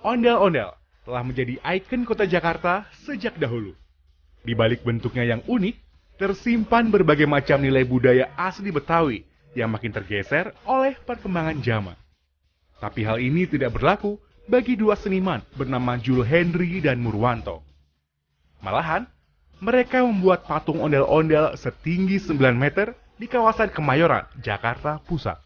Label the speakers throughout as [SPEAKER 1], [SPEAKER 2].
[SPEAKER 1] Ondel-ondel telah menjadi ikon kota Jakarta sejak dahulu. Di balik bentuknya yang unik, tersimpan berbagai macam nilai budaya asli Betawi yang makin tergeser oleh perkembangan zaman. Tapi hal ini tidak berlaku bagi dua seniman bernama Jul Henry dan Murwanto. Malahan, mereka membuat patung ondel-ondel setinggi 9 meter di kawasan Kemayoran, Jakarta Pusat.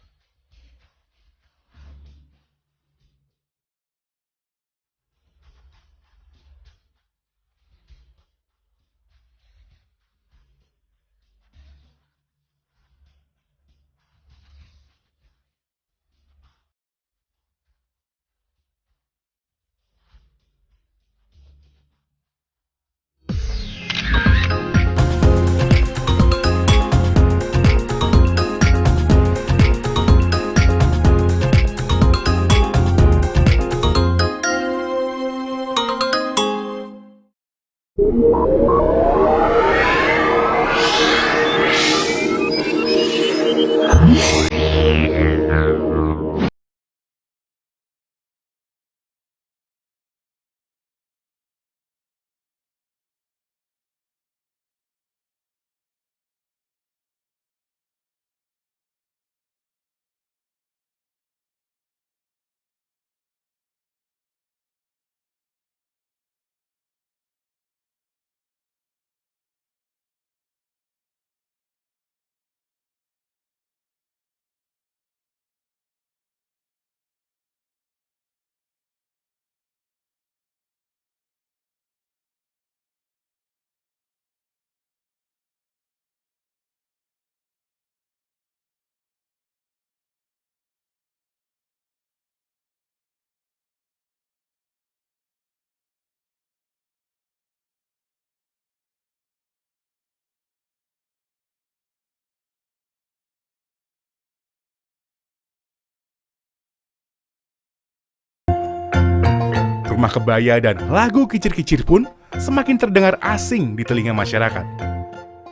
[SPEAKER 1] Rumah kebaya dan lagu kicir-kicir pun semakin terdengar asing di telinga masyarakat.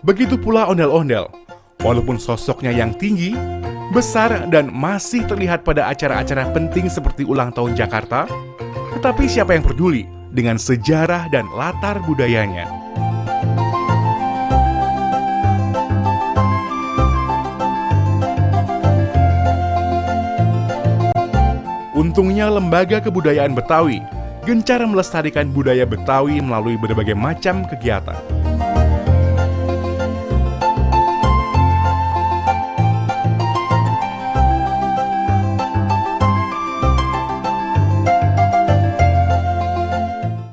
[SPEAKER 1] Begitu pula ondel-ondel, walaupun sosoknya yang tinggi, besar dan masih terlihat pada acara-acara penting seperti ulang tahun Jakarta, tetapi siapa yang peduli dengan sejarah dan latar budayanya? Untungnya Lembaga Kebudayaan Betawi gencar melestarikan budaya Betawi melalui berbagai macam kegiatan.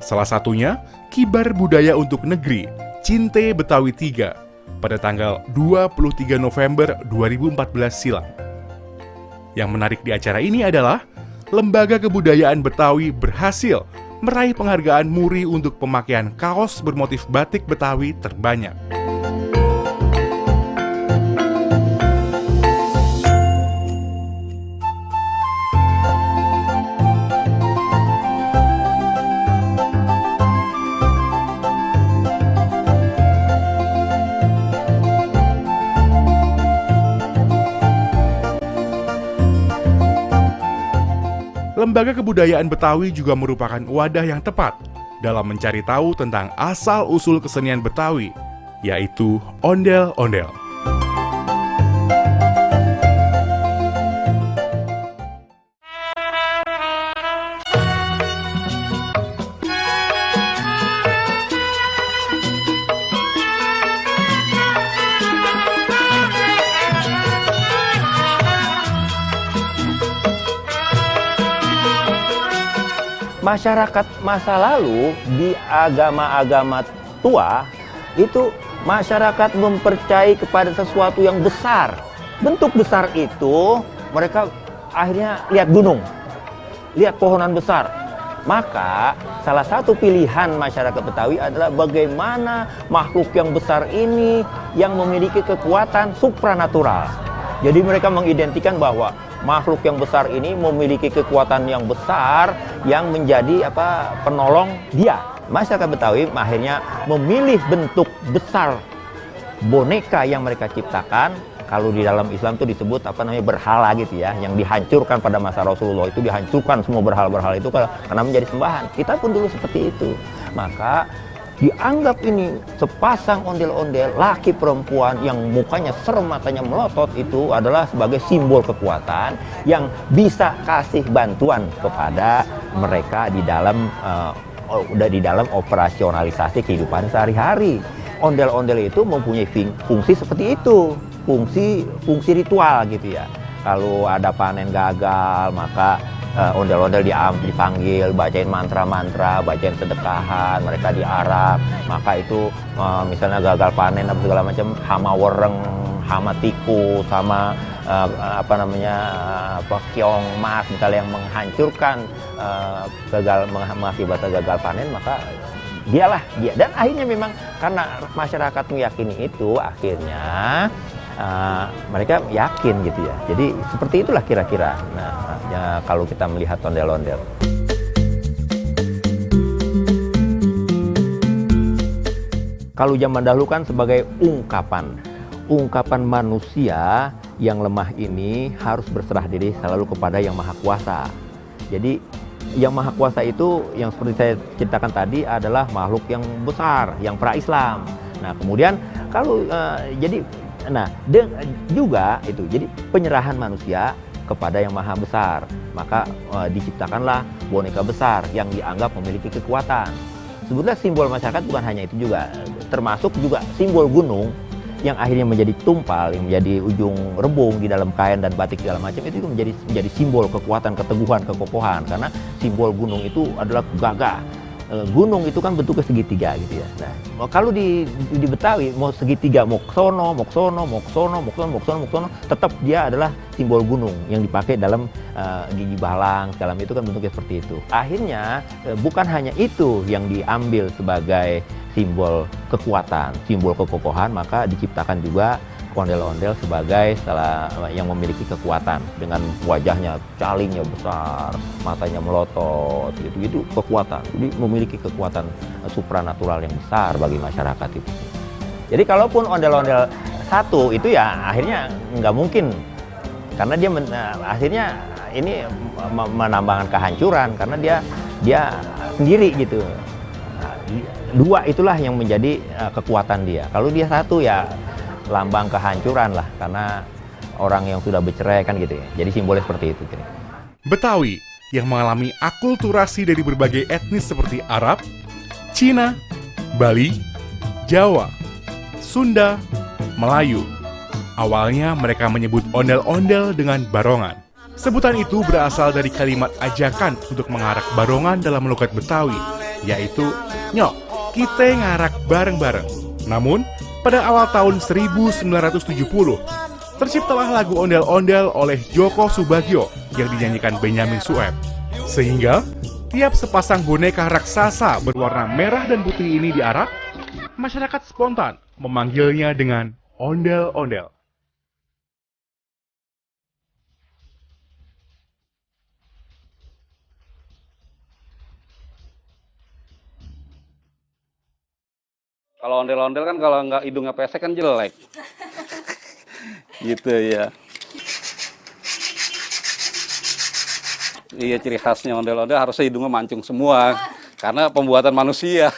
[SPEAKER 1] Salah satunya, Kibar Budaya untuk Negeri, Cinte Betawi 3, pada tanggal 23 November 2014 silam. Yang menarik di acara ini adalah Lembaga Kebudayaan Betawi berhasil meraih penghargaan MURI untuk pemakaian kaos bermotif batik Betawi terbanyak. Lembaga Kebudayaan Betawi juga merupakan wadah yang tepat dalam mencari tahu tentang asal-usul kesenian Betawi, yaitu ondel-ondel.
[SPEAKER 2] Masyarakat masa lalu di agama-agama tua itu masyarakat mempercayai kepada sesuatu yang besar. Bentuk besar itu mereka akhirnya lihat gunung, lihat pohonan besar. Maka salah satu pilihan masyarakat Betawi adalah bagaimana makhluk yang besar ini yang memiliki kekuatan supranatural. Jadi mereka mengidentikan bahwa makhluk yang besar ini memiliki kekuatan yang besar yang menjadi penolong dia. Masyarakat Betawi akhirnya memilih bentuk besar boneka yang mereka ciptakan kalau di dalam Islam itu disebut apa namanya berhala gitu ya, yang dihancurkan pada masa Rasulullah itu dihancurkan semua berhala-berhala itu karena menjadi sembahan. Kita pun dulu seperti itu. Maka dianggap ini sepasang ondel-ondel laki perempuan yang mukanya serem, matanya melotot itu adalah sebagai simbol kekuatan yang bisa kasih bantuan kepada mereka di dalam operasionalisasi kehidupan sehari-hari. Ondel-ondel itu mempunyai fungsi seperti itu, fungsi ritual gitu ya. Kalau ada panen gagal, maka ondel-ondel dipanggil, bacain mantra-mantra, bacain sedekahan, mereka diarak. Maka itu misalnya gagal panen apa segala macam, hama wereng, hama tikus, sama keong mas misalnya yang menghancurkan mengakibatkan gagal panen, maka dia. Dan akhirnya memang karena masyarakat meyakini itu, akhirnya mereka yakin gitu ya. Jadi seperti itulah kira-kira. Nah, ya, kalau kita melihat ondel-ondel. Kalau zaman dahulu kan sebagai ungkapan manusia yang lemah ini harus berserah diri selalu kepada Yang Maha Kuasa. Jadi Yang Maha Kuasa itu yang seperti saya ceritakan tadi adalah makhluk yang besar, yang pra-Islam. Nah, kemudian kalau juga itu jadi penyerahan manusia kepada Yang Maha Besar. Maka diciptakanlah boneka besar yang dianggap memiliki kekuatan. Sebetulnya simbol masyarakat bukan hanya itu juga, termasuk juga simbol gunung yang akhirnya menjadi tumpal, yang menjadi ujung rebung di dalam kain dan batik segala macam, itu menjadi simbol kekuatan, keteguhan, kekokohan. Karena simbol gunung itu adalah gagah. Gunung itu kan bentuknya segitiga gitu ya. Nah, kalau di Betawi mau segitiga, mau sono, tetap dia adalah simbol gunung yang dipakai dalam gigi balang segala itu kan bentuknya seperti itu. Akhirnya bukan hanya itu yang diambil sebagai simbol kekuatan, simbol kekokohan, maka diciptakan juga ondel-ondel sebagai yang memiliki kekuatan dengan wajahnya, calingnya besar, matanya melotot, gitu kekuatan. Jadi memiliki kekuatan supranatural yang besar bagi masyarakat itu. Jadi kalaupun ondel-ondel satu itu ya akhirnya nggak mungkin, karena dia akhirnya ini menambahkan kehancuran karena dia sendiri gitu. Dua itulah yang menjadi kekuatan dia. Kalau dia satu ya lambang kehancuran lah, karena orang yang sudah bercerai kan gitu ya. Jadi simbolnya seperti itu.
[SPEAKER 1] Betawi yang mengalami akulturasi dari berbagai etnis seperti Arab, Cina, Bali, Jawa, Sunda, Melayu. Awalnya mereka menyebut ondel-ondel dengan barongan. Sebutan itu berasal dari kalimat ajakan untuk mengarak barongan dalam logat Betawi, yaitu nyok, kita ngarak bareng-bareng. Namun, pada awal tahun 1970, terciptalah lagu ondel-ondel oleh Joko Subagio yang dinyanyikan Benyamin Sueb. Sehingga, tiap sepasang boneka raksasa berwarna merah dan putih ini diarak, masyarakat spontan memanggilnya dengan ondel-ondel.
[SPEAKER 3] Kalau ondel-ondel kan kalau nggak hidungnya pesek kan jelek. Gitu ya. Iya, ciri khasnya ondel-ondel harusnya hidungnya mancung semua. Karena pembuatan manusia.